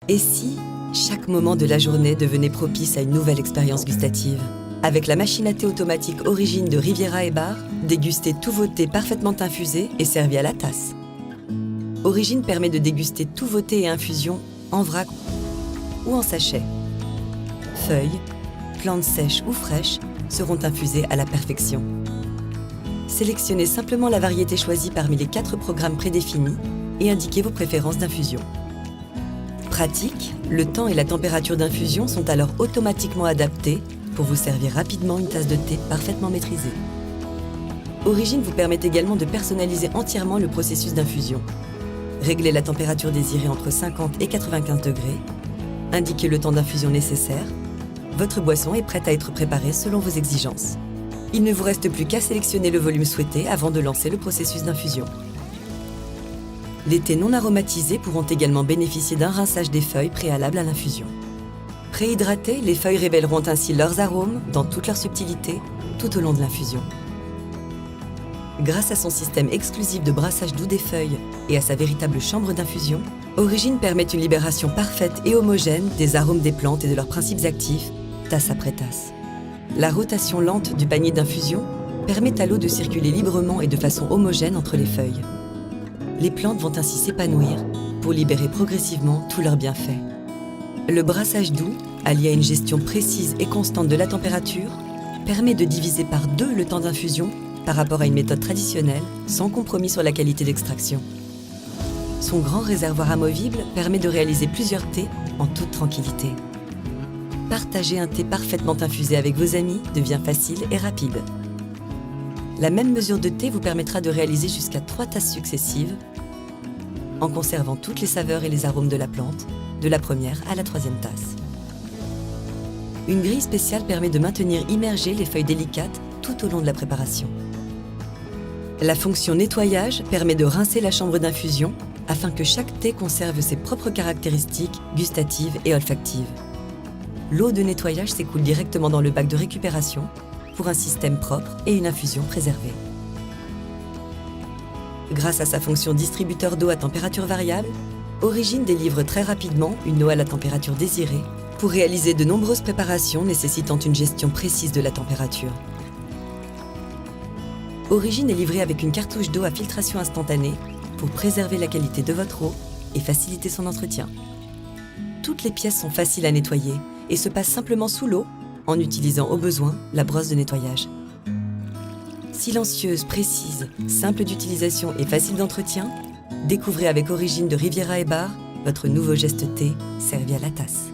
Et si chaque moment de la journée devenait propice à une nouvelle expérience gustative? Avec la machine à thé automatique Origine de Riviera et Bar, dégustez tous vos thés parfaitement infusés et servis à la tasse. Origine permet de déguster tous vos thés et infusions en vrac ou en sachet. Feuilles, plantes sèches ou fraîches seront infusées à la perfection. Sélectionnez simplement la variété choisie parmi les 4 programmes prédéfinis et indiquez vos préférences d'infusion. Pratique, le temps et la température d'infusion sont alors automatiquement adaptés pour vous servir rapidement une tasse de thé parfaitement maîtrisée. Origine vous permet également de personnaliser entièrement le processus d'infusion. Réglez la température désirée entre 50 et 95 degrés, indiquez le temps d'infusion nécessaire. Votre boisson est prête à être préparée selon vos exigences. Il ne vous reste plus qu'à sélectionner le volume souhaité avant de lancer le processus d'infusion. Les thés non aromatisés pourront également bénéficier d'un rinçage des feuilles préalable à l'infusion. Préhydratées, les feuilles révéleront ainsi leurs arômes dans toute leur subtilité tout au long de l'infusion. Grâce à son système exclusif de brassage doux des feuilles et à sa véritable chambre d'infusion, Origine permet une libération parfaite et homogène des arômes des plantes et de leurs principes actifs, tasse après tasse. La rotation lente du panier d'infusion permet à l'eau de circuler librement et de façon homogène entre les feuilles. Les plantes vont ainsi s'épanouir pour libérer progressivement tous leurs bienfaits. Le brassage doux, allié à une gestion précise et constante de la température, permet de diviser par 2 le temps d'infusion par rapport à une méthode traditionnelle, sans compromis sur la qualité d'extraction. Son grand réservoir amovible permet de réaliser plusieurs thés en toute tranquillité. Partager un thé parfaitement infusé avec vos amis devient facile et rapide. La même mesure de thé vous permettra de réaliser jusqu'à 3 tasses successives en conservant toutes les saveurs et les arômes de la plante, de la première à la 3e tasse. Une grille spéciale permet de maintenir immergées les feuilles délicates tout au long de la préparation. La fonction nettoyage permet de rincer la chambre d'infusion afin que chaque thé conserve ses propres caractéristiques gustatives et olfactives. L'eau de nettoyage s'écoule directement dans le bac de récupération pour un système propre et une infusion préservée. Grâce à sa fonction distributeur d'eau à température variable, Origine délivre très rapidement une eau à la température désirée pour réaliser de nombreuses préparations nécessitant une gestion précise de la température. Origine est livrée avec une cartouche d'eau à filtration instantanée pour préserver la qualité de votre eau et faciliter son entretien. Toutes les pièces sont faciles à nettoyer et se passent simplement sous l'eau en utilisant au besoin la brosse de nettoyage. Silencieuse, précise, simple d'utilisation et facile d'entretien, découvrez avec Origine de Riviera et Bar votre nouveau geste thé servi à la tasse.